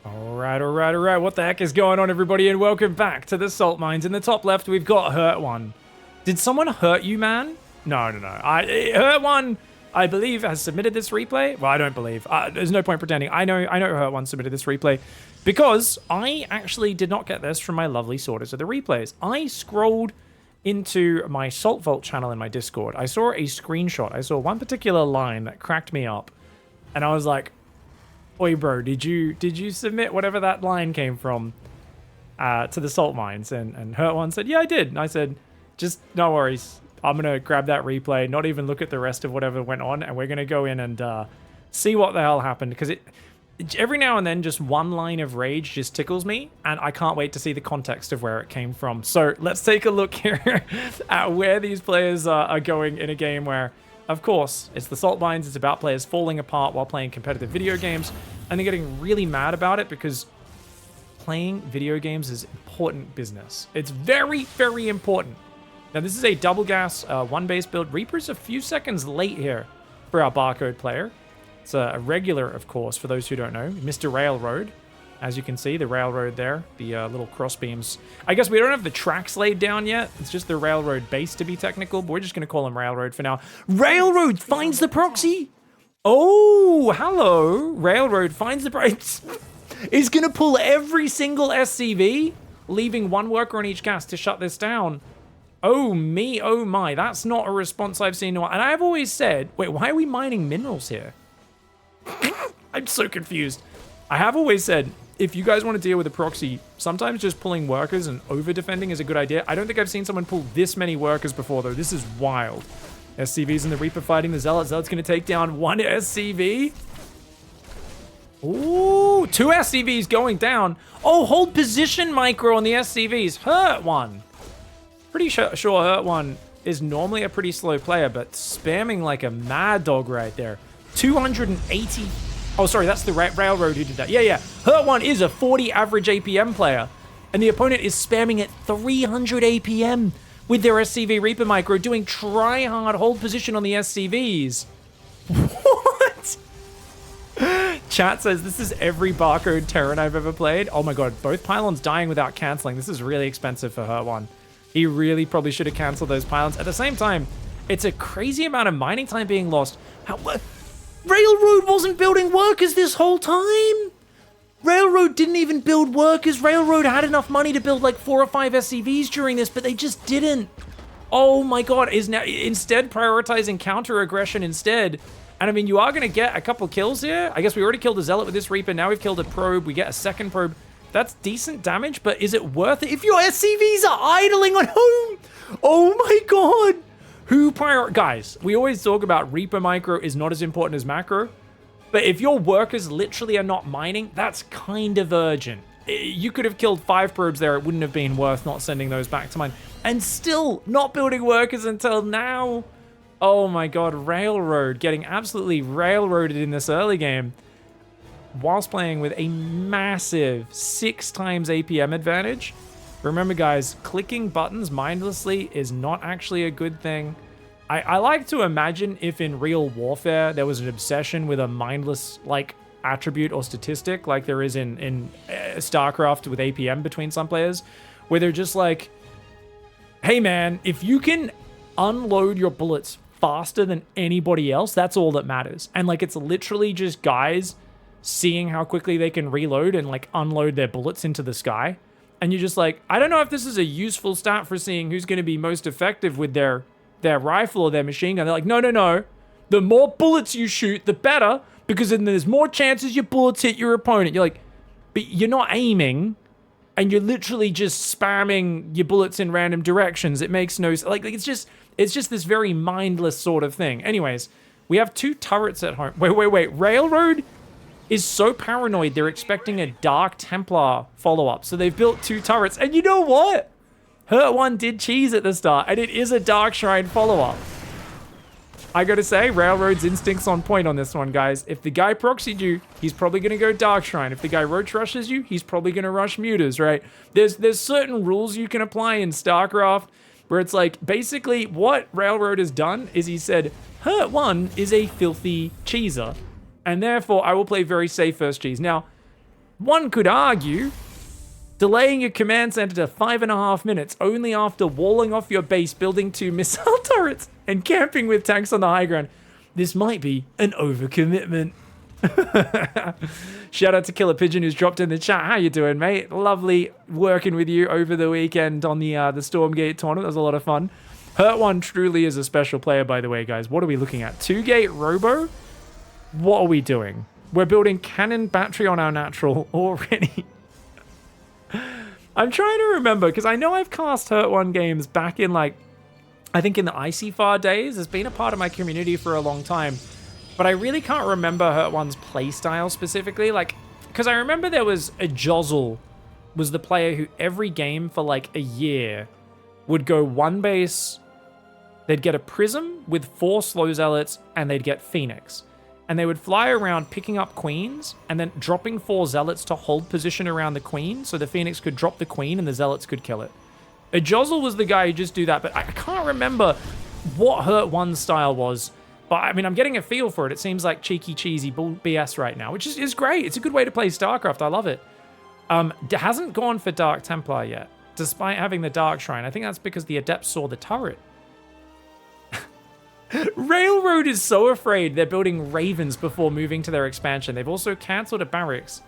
All right. What the heck is going on, everybody? And welcome back to the salt mines. In the top left, we've got Hurt One. Did someone hurt you, man? No. Hurt One, I believe, has submitted this replay. Well, I don't believe. There's no point pretending. I know Hurt One submitted this replay because I actually did not get this from my lovely sorters of the replays. I scrolled into my Salt Vault channel in my Discord. I saw a screenshot. I saw one particular line that cracked me up, and I was like, "Oi, bro, did you submit whatever that line came from to the salt mines?" And Hurt One said, "Yeah, I did." And I said, "Just no worries. I'm gonna grab that replay, not even look at the rest of whatever went on, and we're gonna go in and see what the hell happened." Because every now and then, just one line of rage just tickles me, and I can't wait to see the context of where it came from. So let's take a look here at where these players are going in a game where, of course, it's the salt mines. It's about players falling apart while playing competitive video games, and they're getting really mad about it because playing video games is important business. It's very, very important. Now, this is a double gas, one base build. Reaper's a few seconds late here for our barcode player. It's a regular, of course, for those who don't know. Mr. Railroad. As you can see, the railroad there, the little cross beams. I guess we don't have the tracks laid down yet. It's just the railroad base, to be technical, but we're just going to call him Railroad for now. Railroad finds the proxy! Oh, hello. Railroad finds the proxy. He's going to pull every single SCV, leaving one worker on each gas to shut this down. Oh me, oh my. That's not a response I've seen in a while. And I've always said, wait, why are we mining minerals here? I'm so confused. I have always said, if you guys want to deal with a proxy, sometimes just pulling workers and over-defending is a good idea. I don't think I've seen someone pull this many workers before, though. This is wild. SCVs in the Reaper fighting the Zealot. Zealot's going to take down one SCV. Ooh, two SCVs going down. Oh, hold position micro on the SCVs. Hurt One. Pretty sure Hurt One is normally a pretty slow player, but spamming like a mad dog right there. 280. Oh, sorry, that's the Railroad who did that. Yeah. Hurt One is a 40 average APM player, and the opponent is spamming at 300 APM with their SCV Reaper micro, doing try-hard hold position on the SCVs. What? Chat says, this is every barcode Terran I've ever played. Oh my god, both pylons dying without canceling. This is really expensive for Hurt One. He really probably should have canceled those pylons. At the same time, it's a crazy amount of mining time being lost. Railroad wasn't building workers this whole time. Railroad didn't even build workers. Railroad had enough money to build like 4 or 5 SCVs during this, but they just didn't. Oh my god, is now instead prioritizing counter aggression instead. And I mean, you are going to get a couple kills here. I guess we already killed a Zealot with this Reaper. Now we've killed a probe. We get a second probe. That's decent damage, but is it worth it if your SCVs are idling on home? Oh my god. Guys, we always talk about Reaper micro is not as important as macro, but if your workers literally are not mining, that's kind of urgent. You could have killed 5 probes there. It wouldn't have been worth not sending those back to mine. And still not building workers until now. Oh my god, Railroad getting absolutely railroaded in this early game whilst playing with a massive 6 times APM advantage. Remember, guys, clicking buttons mindlessly is not actually a good thing. I like to imagine if in real warfare there was an obsession with a mindless, like, attribute or statistic like there is in StarCraft with APM between some players, where they're just like, hey, man, if you can unload your bullets faster than anybody else, that's all that matters. And, like, it's literally just guys seeing how quickly they can reload and, like, unload their bullets into the sky. And you're just like, I don't know if this is a useful stat for seeing who's going to be most effective with their rifle or their machine gun. They're like, no. The more bullets you shoot, the better, because then there's more chances your bullets hit your opponent. You're like, but you're not aiming, and you're literally just spamming your bullets in random directions. It makes no sense. Like it's just this very mindless sort of thing. Anyways, we have 2 turrets at home. Wait. Railroad is so paranoid they're expecting a Dark Templar follow-up. So they've built 2 turrets. And you know what? Hurt One did cheese at the start, and it is a Dark Shrine follow-up. I gotta say, Railroad's instincts on point on this one, guys. If the guy proxied you, he's probably gonna go Dark Shrine. If the guy roach rushes you, he's probably gonna rush Mutas, right? There's certain rules you can apply in StarCraft where it's like, basically, what Railroad has done is he said, Hurt One is a filthy cheeser, and therefore I will play very safe first cheese. Now, One could argue delaying your command center to 5.5 minutes only after walling off your base, building 2 missile turrets, and camping with tanks on the high ground. This might be an overcommitment. Shout out to Killer Pigeon who's dropped in the chat. How you doing, mate? Lovely working with you over the weekend on the Stormgate tournament. That was a lot of fun. Hurt One truly is a special player, by the way, guys. What are we looking at? 2-gate Robo? What are we doing? We're building cannon battery on our natural already. I'm trying to remember, because I know I've cast Hurt One games back in, like, I think in the Icy Far days. It's been a part of my community for a long time. But I really can't remember Hurt One's playstyle specifically. Like, because I remember there was a Jozzle was the player who every game for like a year would go one base. They'd get a Prism with 4 Slow Zealots and they'd get Phoenix. And they would fly around picking up queens and then dropping 4 Zealots to hold position around the queen so the Phoenix could drop the queen and the Zealots could kill it. A Jozzle was the guy who just do that, but I can't remember what Hurt One's style was. But I mean, I'm getting a feel for it. It seems like cheeky, cheesy BS right now, which is great. It's a good way to play StarCraft. I love it. Hasn't gone for Dark Templar yet, despite having the Dark Shrine. I think that's because the Adepts saw the turret. Railroad is so afraid they're building Ravens before moving to their expansion. They've also cancelled a barracks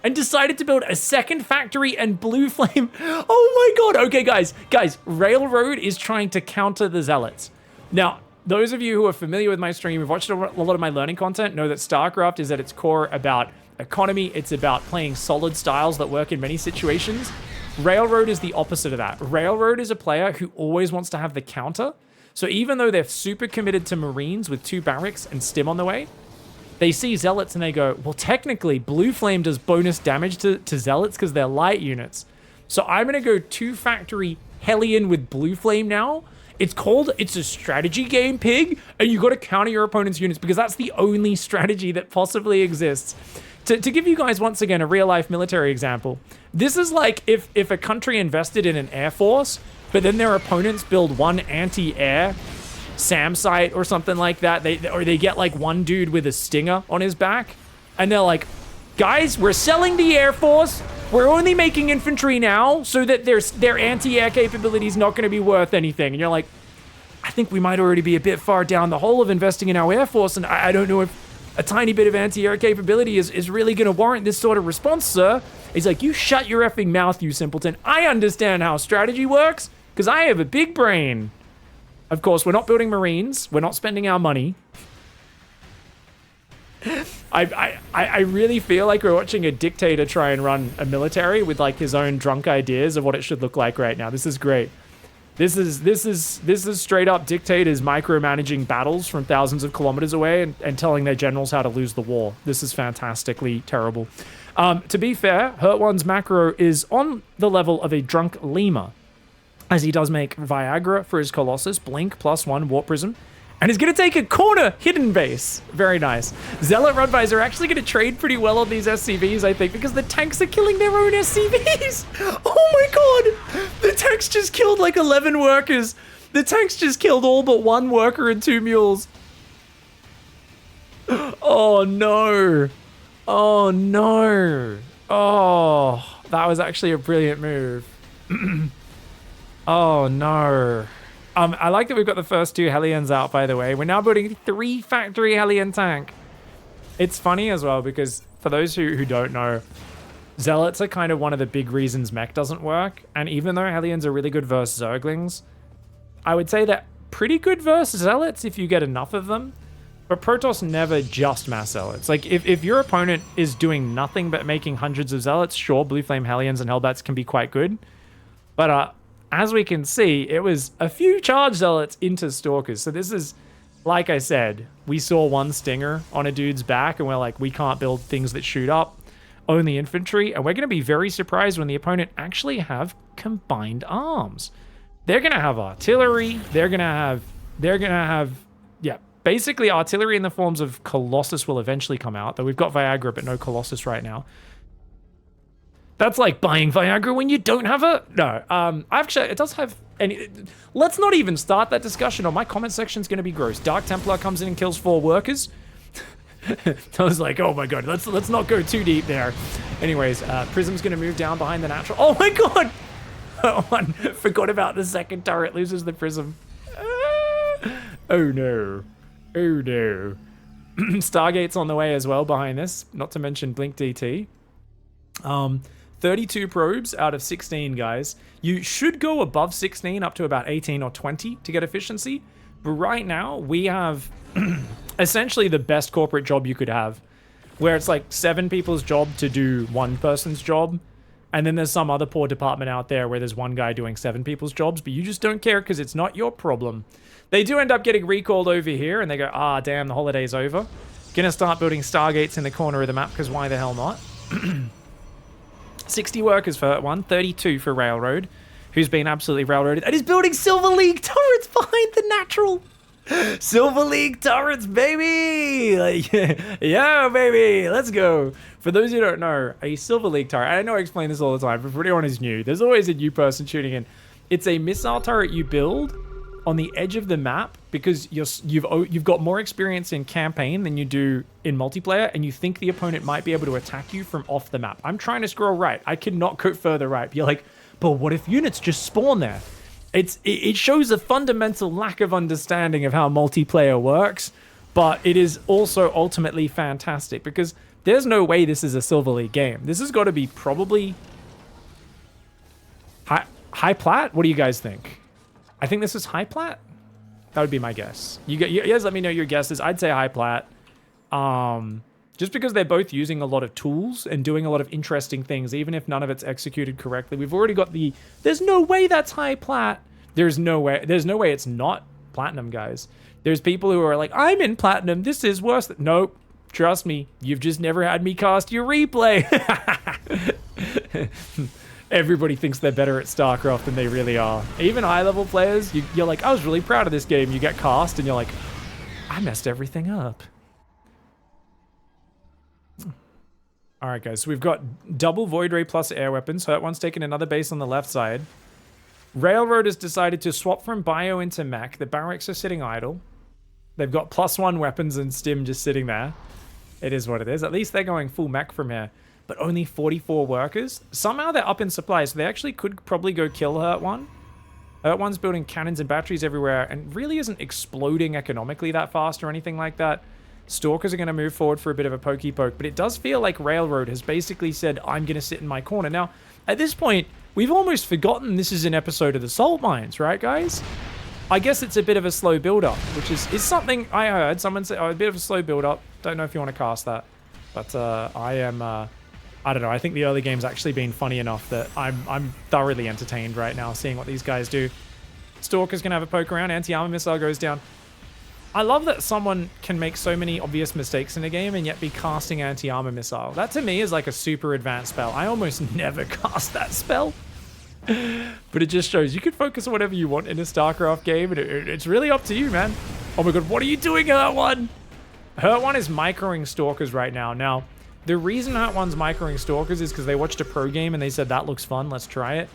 and decided to build a second factory and Blue Flame. Oh my god. Okay, guys, Railroad is trying to counter the Zealots. Now, those of you who are familiar with my stream, who've watched a lot of my learning content, know that StarCraft is at its core about economy. It's about playing solid styles that work in many situations. Railroad is the opposite of that. Railroad is a player who always wants to have the counter. So even though they're super committed to Marines with 2 barracks and Stim on the way, they see Zealots and they go, well, technically, Blue Flame does bonus damage to Zealots because they're light units. So I'm going to go 2 factory Hellion with Blue Flame now. It's a strategy game, Pig, and you got to counter your opponent's units because that's the only strategy that possibly exists. To give you guys, once again, a real-life military example, this is like if a country invested in an air force, but then their opponents build 1 anti-air SAM site or something like that, they get like 1 dude with a Stinger on his back, and they're like, guys, we're selling the air force, we're only making infantry now so that their anti-air capability is not going to be worth anything. And you're like, I think we might already be a bit far down the hole of investing in our air force, and I don't know if a tiny bit of anti-air capability is really going to warrant this sort of response, sir. He's like, you shut your effing mouth, you simpleton. I understand how strategy works because I have a big brain. Of course, we're not building Marines. We're not spending our money. I really feel like we're watching a dictator try and run a military with like his own drunk ideas of what it should look like right now. This is great. This is straight up dictators micromanaging battles from thousands of kilometers away and telling their generals how to lose the war. This is fantastically terrible. To be fair, Hurt One's macro is on the level of a drunk lemur, as he does make Viagra for his Colossus, Blink, +1, Warp Prism, and he's going to take a corner hidden base. Very nice. Zealot Rudvise are actually going to trade pretty well on these SCVs, I think, because the tanks are killing their own SCVs. Oh my god! The tanks just killed like 11 workers. The tanks just killed all but 1 worker and 2 mules. Oh no. Oh no. Oh, that was actually a brilliant move. Oh no. I like that we've got the first 2 Hellions out, by the way. We're now building 3 factory Hellion tank. It's funny as well because for those who don't know, Zealots are kind of one of the big reasons mech doesn't work. And even though Hellions are really good versus Zerglings, I would say they're pretty good versus Zealots if you get enough of them. But Protoss never just mass Zealots. Like if your opponent is doing nothing but making hundreds of Zealots, sure, Blue Flame Hellions and Hellbats can be quite good. But as we can see, it was a few charge Zealots into Stalkers. So this is, like I said, we saw 1 Stinger on a dude's back and we're like, we can't build things that shoot up, only infantry. And we're going to be very surprised when the opponent actually have combined arms. They're going to have artillery. They're going to have, yeah, basically artillery in the forms of Colossus will eventually come out, though we've got Viagra, but no Colossus right now. That's like buying Viagra when you don't have it. No, actually, it does have any. Let's not even start that discussion, or my comment section's going to be gross. Dark Templar comes in and kills 4 workers. I was like, oh my god, let's not go too deep there. Anyways, Prism's gonna move down behind the natural. Oh my god! One forgot about the second turret, loses the Prism. Oh no. Oh no. Stargate's on the way as well behind this, not to mention Blink DT. 32 probes out of 16, guys. You should go above 16 up to about 18 or 20 to get efficiency. But right now, we have essentially the best corporate job you could have, where it's like 7 people's job to do 1 person's job. And then there's some other poor department out there where there's 1 guy doing 7 people's jobs, but you just don't care because it's not your problem. They do end up getting recalled over here, and they go, ah, damn, the holiday's over. Gonna start building Stargates in the corner of the map, because why the hell not? 60 workers for Hurt One, 32 for Railroad, who's been absolutely railroaded, and is building Silver League turrets behind the natural. Silver League turrets, baby! Like, yeah, baby, let's go. For those who don't know, a Silver League turret, I know I explain this all the time, but for anyone who's new, there's always a new person tuning in. It's a missile turret you build on the edge of the map because you've got more experience in campaign than you do in multiplayer, and you think the opponent might be able to attack you from off the map. I'm trying to scroll right. I cannot go further right. You're like, but what if units just spawn there? It shows a fundamental lack of understanding of how multiplayer works, but it is also ultimately fantastic because there's no way this is a Silver League game. This has got to be probably high plat. What do you guys think? I think this is high plat. That would be my guess. You guys let me know your guesses. I'd say high plat. Just because they're both using a lot of tools and doing a lot of interesting things, even if none of it's executed correctly. We've already got the... There's no way that's high plat. There's no way it's not platinum, guys. There's people who are like, I'm in platinum. This is worse than... Nope. Trust me. You've just never had me cast your replay. Everybody thinks they're better at StarCraft than they really are. Even high-level players, you're like, I was really proud of this game. You get cast, and you're like, I messed everything up. All right, guys, so we've got double Void Ray plus air weapons. Hurt One's taken another base on the left side. Railroad has decided to swap from bio into mech. The barracks are sitting idle. They've got +1 weapons and stim just sitting there. It is what it is. At least they're going full mech from here. But only 44 workers. Somehow they're up in supply, so they actually could probably go kill Hurt One. Hurt One's building cannons and batteries everywhere and really isn't exploding economically that fast or anything like that. Stalkers are going to move forward for a bit of a pokey poke, but it does feel like Railroad has basically said, I'm going to sit in my corner. Now, at this point, we've almost forgotten this is an episode of the Salt Mines, right, guys? I guess it's a bit of a slow build-up, which is something I heard. Someone say, oh, a bit of a slow build-up. Don't know if you want to cast that. But I don't know. I think the early game's actually been funny enough that I'm thoroughly entertained right now seeing what these guys do. Stalker's going to have a poke around. Anti-armor missile goes down. I love that someone can make so many obvious mistakes in a game and yet be casting anti-armor missile. That to me is like a super advanced spell. I almost never cast that spell. But it just shows you can focus on whatever you want in a StarCraft game, and it's really up to you, man. Oh my god, what are you doing, Hurt One? Hurt One is microing Stalkers right now. Now, the reason Hurt One's microing Stalkers is because they watched a pro game and they said, that looks fun, let's try it.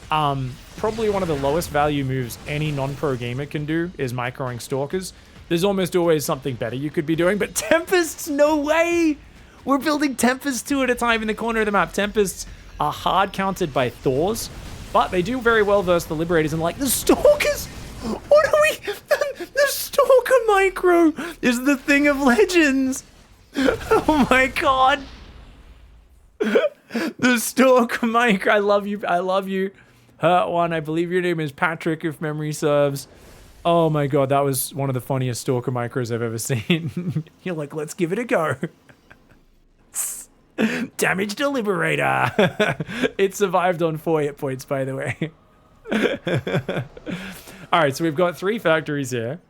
Probably one of the lowest value moves any non-pro gamer can do is microing Stalkers. There's almost always something better you could be doing, but Tempests, no way! We're building Tempests 2 at a time in the corner of the map. Tempests are hard countered by Thors, but they do very well versus the Liberators, and like, the Stalkers! What are we... The Stalker micro is the thing of legends! Oh my god! The Stalker micro, I love you, I love you. Hurt One, I believe your name is Patrick, if memory serves. Oh my god, that was one of the funniest Stalker micros I've ever seen. You're like, let's give it a go. Damage to Liberator. It survived on 4 hit points, by the way. Alright, so we've got 3 factories here.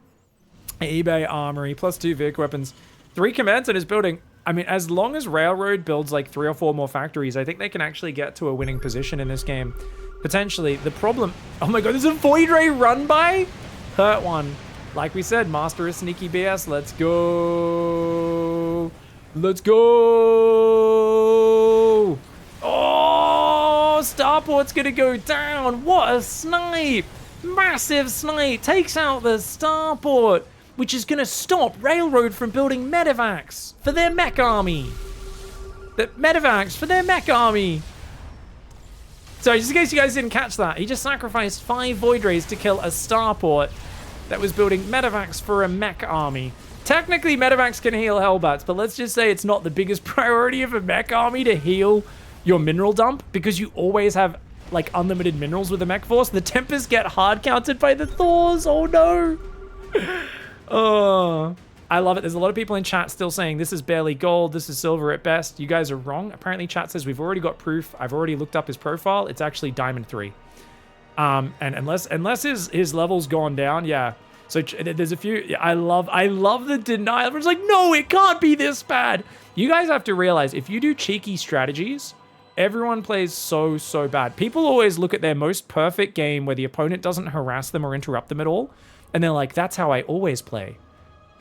eBay Armory, +2 vehicle weapons. 3 command centers building. I mean, as long as Railroad builds like 3 or 4 more factories, I think they can actually get to a winning position in this game. Potentially. The problem... Oh my god, there's a Void Ray run by? Hurt One. Like we said, master of sneaky BS. Let's go. Let's go. Oh, Starport's gonna go down. What a snipe. Massive snipe. Takes out the Starport. which is going to stop Railroad from building medevacs for their mech army. The medevacs for their mech army. So just in case you guys didn't catch that, he just sacrificed 5 Void Rays to kill a starport that was building medevacs for a mech army. Technically, medevacs can heal Hellbats, but let's just say it's not the biggest priority of a mech army to heal your mineral dump, because you always have like unlimited minerals with the mech force. The Tempests get hard counted by the Thors. Oh no. Oh, I love it. There's a lot of people in chat still saying this is barely gold, this is silver at best. You guys are wrong. Apparently chat says we've already got proof. I've already looked up his profile. It's actually Diamond 3. And unless his level's gone down, yeah. So there's a few. I love the denial. Everyone's like, no, it can't be this bad. You guys have to realize, if you do cheeky strategies, everyone plays so bad. People always look at their most perfect game where the opponent doesn't harass them or interrupt them at all, and they're like, that's how I always play.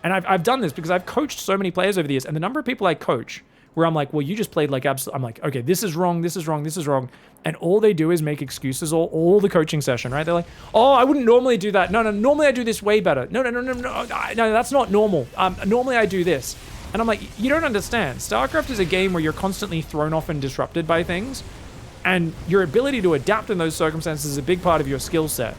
And I've done this because I've coached so many players over the years, and the number of people I coach where I'm like, well, you just played like absolute. I'm like, okay, this is wrong, this is wrong, this is wrong. And all they do is make excuses all the coaching session, right? They're like, oh, I wouldn't normally do that. No, normally I do this way better. No, that's not normal. Normally I do this. And I'm like, you don't understand. StarCraft is a game where you're constantly thrown off and disrupted by things. And your ability to adapt in those circumstances is a big part of your skill set.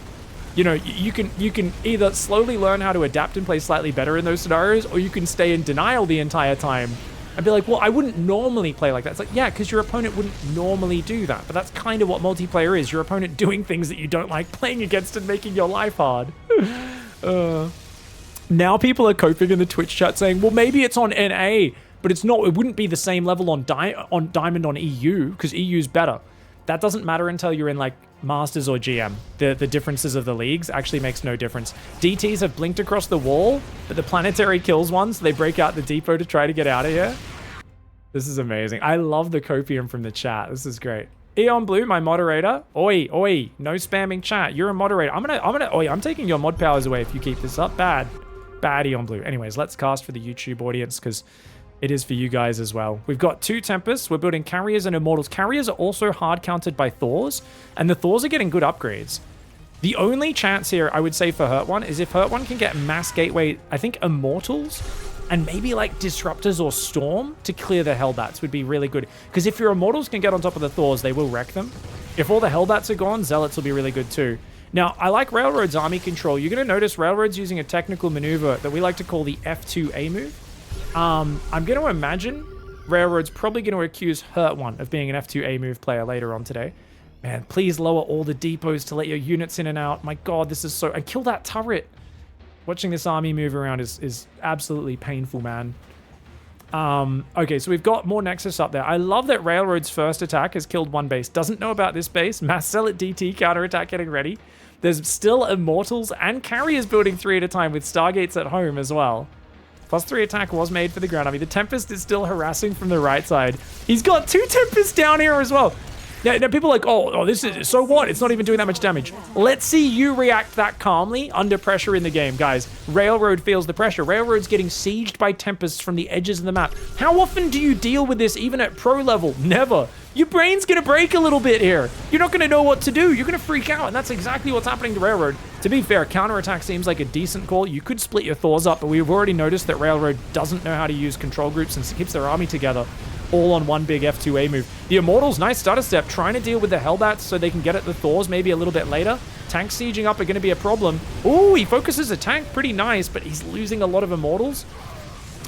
You know, you can either slowly learn how to adapt and play slightly better in those scenarios, or you can stay in denial the entire time and be like, well, I wouldn't normally play like that. It's like, yeah, because your opponent wouldn't normally do that. But that's kind of what multiplayer is. Your opponent doing things that you don't like playing against and making your life hard. Now people are coping in the Twitch chat saying, well, maybe it's on NA, but it's not. It wouldn't be the same level on Diamond on EU, because EU's better. That doesn't matter until you're in like Masters or GM. The differences of the leagues actually makes no difference. DTs have blinked across the wall, but the planetary kills one, so they break out the depot to try to get out of here. This is amazing. I love the copium from the chat. This is great. Eon Blue, my moderator. Oi, no spamming chat. You're a moderator. I'm taking your mod powers away if you keep this up. Bad Eon Blue. Anyways, let's cast for the YouTube audience, because it is for you guys as well. We've got 2 Tempests. We're building Carriers and Immortals. Carriers are also hard counted by Thors, and the Thors are getting good upgrades. The only chance here, I would say, for Hurt One is if Hurt One can get Mass Gateway, I think Immortals, and maybe like Disruptors or Storm to clear the Hellbats would be really good. Because if your Immortals can get on top of the Thors, they will wreck them. If all the Hellbats are gone, Zealots will be really good too. Now, I like Railroad's army control. You're going to notice Railroad's using a technical maneuver that we like to call the F2A move. I'm going to imagine Railroad's probably going to accuse Hurt One of being an F2A move player later on today. Man, please lower all the depots to let your units in and out. My god, this is so... And kill that turret. Watching this army move around is absolutely painful, man. Okay, so we've got more Nexus up there. I love that Railroad's first attack has killed 1 base. Doesn't know about this base. Mass Zealot DT counterattack getting ready. There's still Immortals and Carriers building 3 at a time with Stargates at home as well. +3 attack was made for the ground army. The Tempest is still harassing from the right side. He's got 2 Tempests down here as well. Now people are like, oh, this is, so what? It's not even doing that much damage. Let's see you react that calmly under pressure in the game, guys. Railroad feels the pressure. Railroad's getting sieged by Tempests from the edges of the map. How often do you deal with this even at pro level? Never. Your brain's gonna break a little bit here. You're not gonna know what to do. You're gonna freak out, and that's exactly what's happening to Railroad. To be fair, counterattack seems like a decent call. You could split your Thors up, but we've already noticed that Railroad doesn't know how to use control groups and keeps their army together all on one big F2A move. The Immortals, nice stutter step, trying to deal with the Hellbats so they can get at the Thors maybe a little bit later. Tanks sieging up are going to be a problem. Ooh, he focuses a tank, pretty nice, but he's losing a lot of Immortals.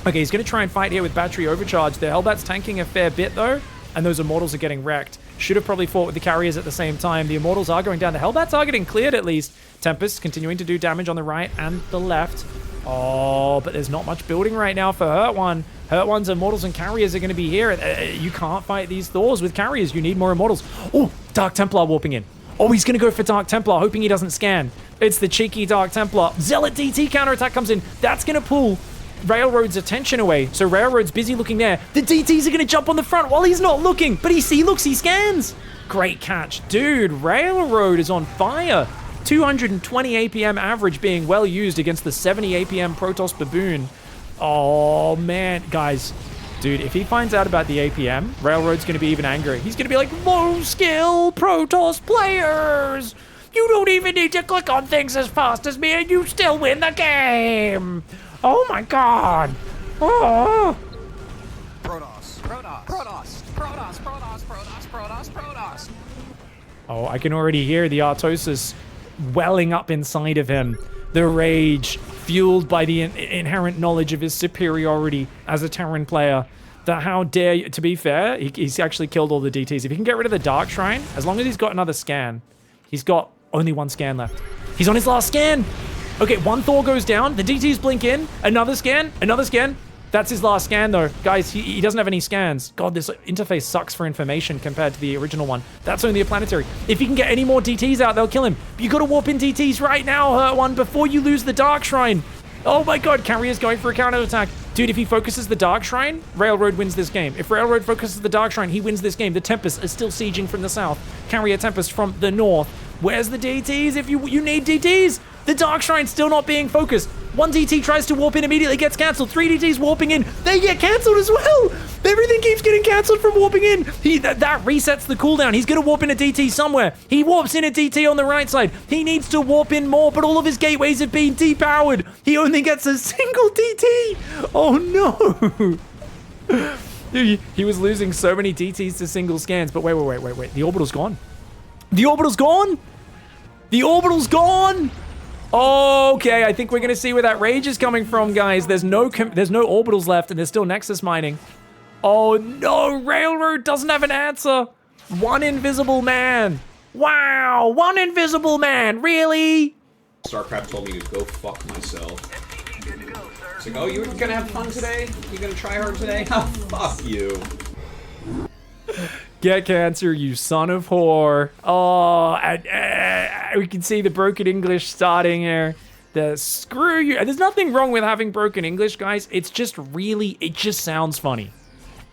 Okay, he's going to try and fight here with battery overcharge. The Hellbat's tanking a fair bit though, and those Immortals are getting wrecked. Should have probably fought with the Carriers at the same time. The Immortals are going down. The Hellbats are getting cleared at least. Tempest continuing to do damage on the right and the left. Oh, but there's not much building right now for Hurt One. Hurt One's Immortals and Carriers are going to be here. You can't fight these Thors with Carriers. You need more Immortals. Oh, Dark Templar warping in. Oh, he's going to go for Dark Templar, hoping he doesn't scan. It's the cheeky Dark Templar. Zealot DT counterattack comes in. That's going to pull Railroad's attention away. So Railroad's busy looking there. The DTs are going to jump on the front while he's not looking. But he looks, he scans. Great catch. Dude, Railroad is on fire. 220 APM average being well used against the 70 APM Protoss Baboon. Oh, man. Guys, dude, if he finds out about the APM, Railroad's going to be even angry. He's going to be like, low-skill Protoss players! You don't even need to click on things as fast as me and you still win the game! Oh my god! Oh! Oh, I can already hear the Artosis welling up inside of him. The rage, fueled by the inherent knowledge of his superiority as a Terran player. That how dare you, to be fair, he's actually killed all the DTs. If he can get rid of the Dark Shrine, as long as he's got another scan, he's got only one scan left. He's on his last scan. Okay, one Thor goes down, the DTs blink in, another scan, another scan. That's his last scan though. Guys, he doesn't have any scans. God, this interface sucks for information compared to the original one. That's only a planetary. If he can get any more DTs out, they'll kill him. You gotta warp in DTs right now, Hurt One, before you lose the Dark Shrine. Oh my god, Carrier's going for a counterattack. Dude, if he focuses the Dark Shrine, Railroad wins this game. If Railroad focuses the Dark Shrine, he wins this game. The Tempest is still sieging from the south. Carrier Tempest from the north. Where's the DTs? If you need DTs, the Dark Shrine's still not being focused. One DT tries to warp in, immediately gets cancelled. 3 DTs warping in, they get cancelled as well. Everything keeps getting cancelled from warping in. That resets the cooldown. He's gonna warp in a DT somewhere. He warps in a DT on the right side. He needs to warp in more, but all of his gateways have been depowered. He only gets a single DT. Oh no. Dude, he was losing so many DTs to single scans, but wait. The orbital's gone. The orbital's gone? The orbital's gone? Okay, I think we're gonna see where that rage is coming from, guys. There's no orbitals left, and there's still Nexus mining. Oh no, Railroad doesn't have an answer. One invisible man. Wow, one invisible man, really? StarCraft told me to go fuck myself. It's like, oh, you gonna have fun today? You gonna try hard today? Oh, fuck you. Get cancer, you son of whore. Oh, we can see the broken English starting here. Screw you. There's nothing wrong with having broken English, guys. It's just really, it just sounds funny.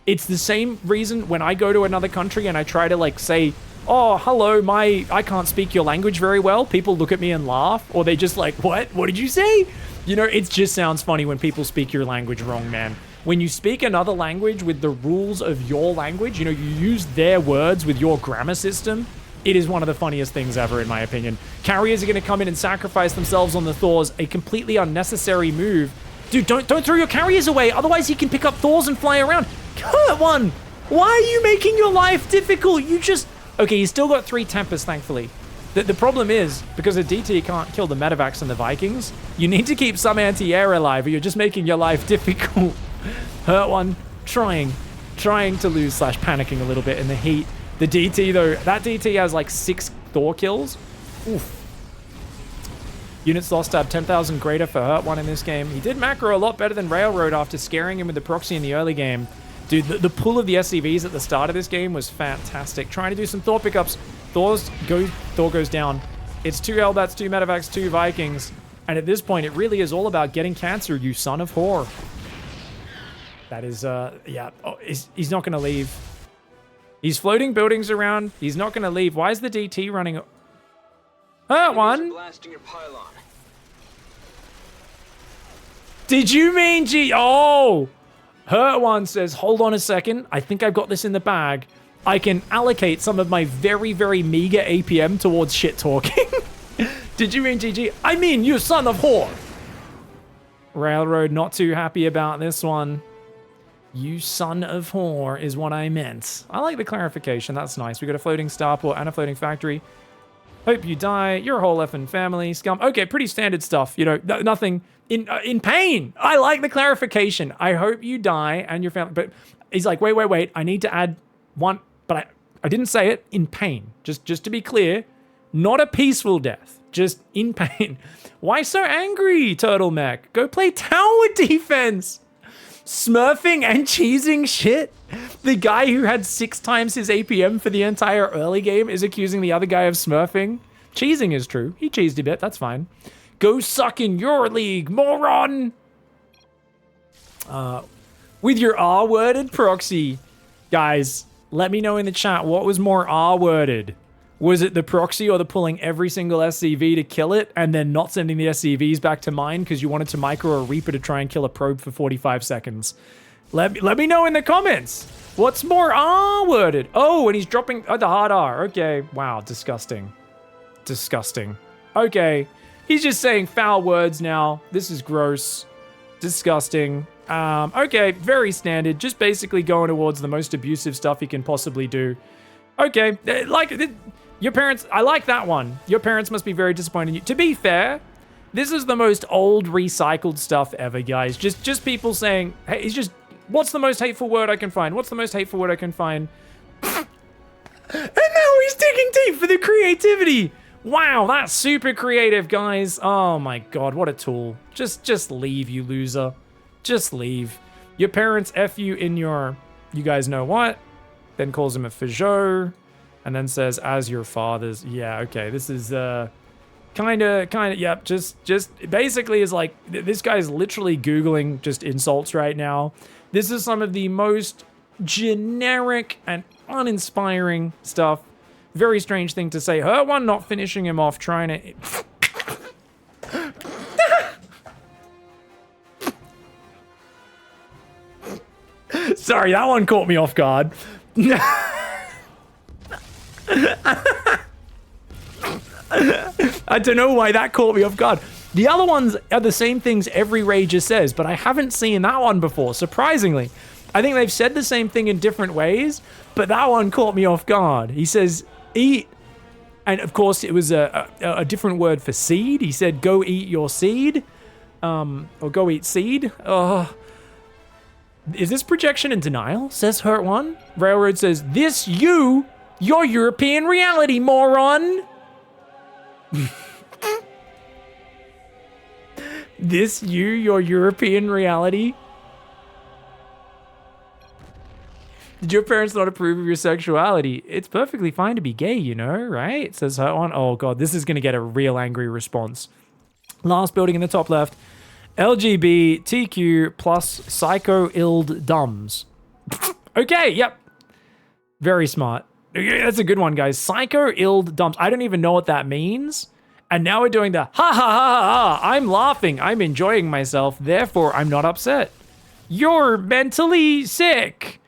It's the same reason when I go to another country and I try to like say, oh, hello, I can't speak your language very well. People look at me and laugh, or they just like, what? What did you say? You know, it just sounds funny when people speak your language wrong, man. When you speak another language with the rules of your language, you know, you use their words with your grammar system, it is one of the funniest things ever, in my opinion. Carriers are going to come in and sacrifice themselves on the Thors, a completely unnecessary move. Dude, don't throw your carriers away, otherwise you can pick up Thors and fly around. Hurt One, why are you making your life difficult? You just... Okay, you still got 3 Tempests, thankfully. The problem is, because a DT can't kill the Medivacs and the Vikings, you need to keep some anti-air alive, or you're just making your life difficult. Hurt One, trying to lose / panicking a little bit in the heat. The DT though, that DT has like 6 Thor kills. Oof. Units lost tab 10,000 greater for Hurt One in this game. He did macro a lot better than Railroad after scaring him with the proxy in the early game. Dude, the pull of the SCVs at the start of this game was fantastic. Trying to do some Thor pickups. Thor goes down. It's 2 Hellbats, 2 Medivacs, 2 Vikings. And at this point, it really is all about getting cancer, you son of whore. That is, yeah. Oh, he's not going to leave. He's floating buildings around. He's not going to leave. Why is the DT running? Hurt One. Did you mean G? Oh! Hurt One says, hold on a second. I think I've got this in the bag. I can allocate some of my very, very meager APM towards shit talking. Did you mean GG? I mean, you son of whore. Railroad not too happy about this one. You son of whore is what I meant. I like the clarification. That's nice. We got a floating starport and a floating factory. Hope you die. You're a whole effing family. Scum. Okay, pretty standard stuff. You know, nothing in pain. I like the clarification. I hope you die and your family. But he's like, wait. I need to add one. But I didn't say it in pain. Just to be clear, not a peaceful death. Just in pain. Why so angry, Turtle Mech? Go play tower defense. Smurfing and cheesing shit. The guy who had 6 times his APM for the entire early game is accusing the other guy of smurfing. Cheesing is true. He cheesed a bit. That's fine. Go suck in your league, moron. With your R-worded proxy. Guys, let me know in the chat what was more R-worded. Was it the proxy or the pulling every single SCV to kill it and then not sending the SCVs back to mine because you wanted to micro a Reaper to try and kill a probe for 45 seconds? Let me know in the comments. What's more R-worded? Oh, and he's dropping the hard R. Okay. Wow, disgusting. Disgusting. Okay. He's just saying foul words now. This is gross. Disgusting. Okay, very standard. Just basically going towards the most abusive stuff you can possibly do. Okay, your parents, I like that one. Your parents must be very disappointed in you. To be fair, this is the most old recycled stuff ever, guys. Just people saying, hey, it's just, what's the most hateful word I can find? What's the most hateful word I can find? And now he's digging deep for the creativity. Wow, that's super creative, guys. Oh my God, what a tool. Just leave, you loser. Just leave. Your parents F you in your, you guys know what? Then calls him a Fajot, and then says, as your father's. Yeah, okay, this is, kinda, yep, just basically is like, this guy's literally Googling just insults right now. This is some of the most generic and uninspiring stuff. Very strange thing to say. Hurt one not finishing him off, trying to... Sorry, that one caught me off guard. I don't know why that caught me off guard. The other ones are the same things every rager says, but I haven't seen that one before, surprisingly. I think they've said the same thing in different ways, but that one caught me off guard. He says, eat, and of course it was a different word for seed. He said, go eat your seed, or go eat seed. Is this projection in denial? Says Hurt One. Railroad says, this your European reality, moron. This your European reality. Did your parents not approve of your sexuality? It's perfectly fine to be gay, you know, right? Says Hurt One. Oh God, this is gonna get a real angry response. Last building in the top left. LGBTQ plus psycho ild dumbs. Okay, yep. Very smart. That's a good one, guys. Psycho ild dumbs. I don't even know what that means. And now we're doing the ha ha ha ha ha. I'm laughing. I'm enjoying myself. Therefore, I'm not upset. You're mentally sick.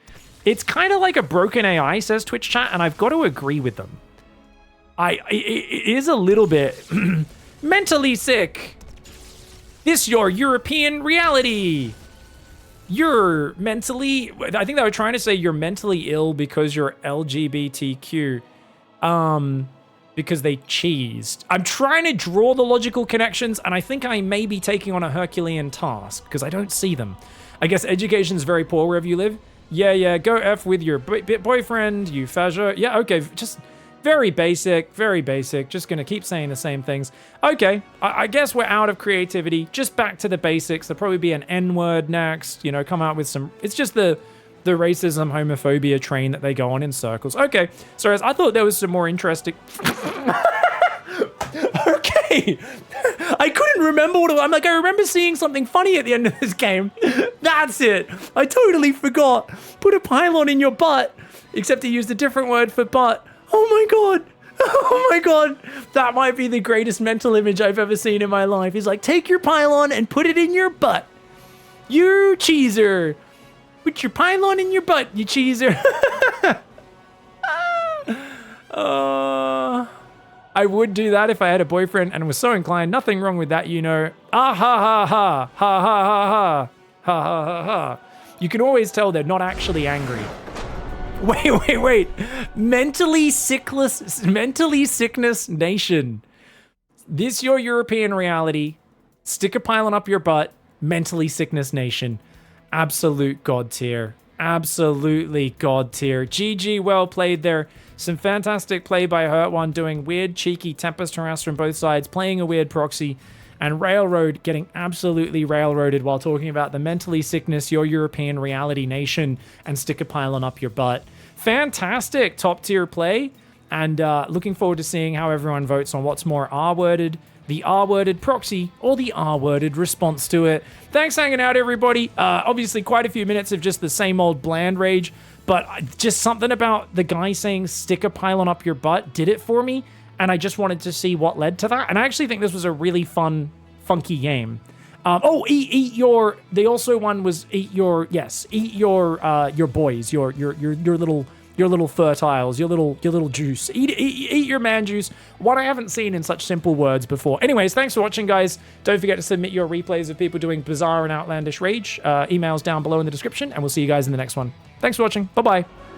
It's kind of like a broken AI, says Twitch chat, and I've got to agree with them. It is a little bit mentally sick. This your European reality. You're mentally, I think they were trying to say you're mentally ill because you're LGBTQ. Because they cheesed. I'm trying to draw the logical connections, and I think I may be taking on a Herculean task because I don't see them. I guess education's very poor wherever you live. Yeah, go F with your boyfriend, you faja. Yeah, okay, just very basic, just gonna keep saying the same things. Okay, I guess we're out of creativity, just back to the basics. There'll probably be an N-word next, you know, come out with some, it's just the racism, homophobia train that they go on in circles. Okay, so I thought there was some more interesting... Okay, I couldn't remember what I'm like. I remember seeing something funny at the end of this game. That's it. I totally forgot. Put a pylon in your butt, except he used a different word for butt. Oh my God. Oh my God. That might be the greatest mental image I've ever seen in my life. He's like, take your pylon and put it in your butt. You cheeser. Put your pylon in your butt, you cheeser. I would do that if I had a boyfriend and was so inclined. Nothing wrong with that, you know. Ah ha ha ha. Ha ha ha ha. Ha ha ha ha. You can always tell they're not actually angry. Wait. Mentally sickness nation. This your European reality. Stick a pylon up your butt. Mentally sickness nation. Absolute god tier. Absolutely god tier. GG, well played there. Some fantastic play by Hurt One, doing weird, cheeky Tempest harass from both sides, playing a weird proxy, and Railroad getting absolutely railroaded while talking about the mentally sickness, your European reality nation, and stick a pylon up your butt. Fantastic top tier play, and looking forward to seeing how everyone votes on what's more R-worded, the R-worded proxy, or the R-worded response to it. Thanks for hanging out, everybody. Obviously, quite a few minutes of just the same old bland rage, but just something about the guy saying stick a pylon up your butt did it for me, and I just wanted to see what led to that. And I actually think this was a really fun, funky game. Eat your. They also one was eat your boys, your little your little fertiles, your little juice. Eat your man juice. What I haven't seen in such simple words before. Anyways, thanks for watching, guys. Don't forget to submit your replays of people doing bizarre and outlandish rage. Emails down below in the description, and we'll see you guys in the next one. Thanks for watching. Bye-bye.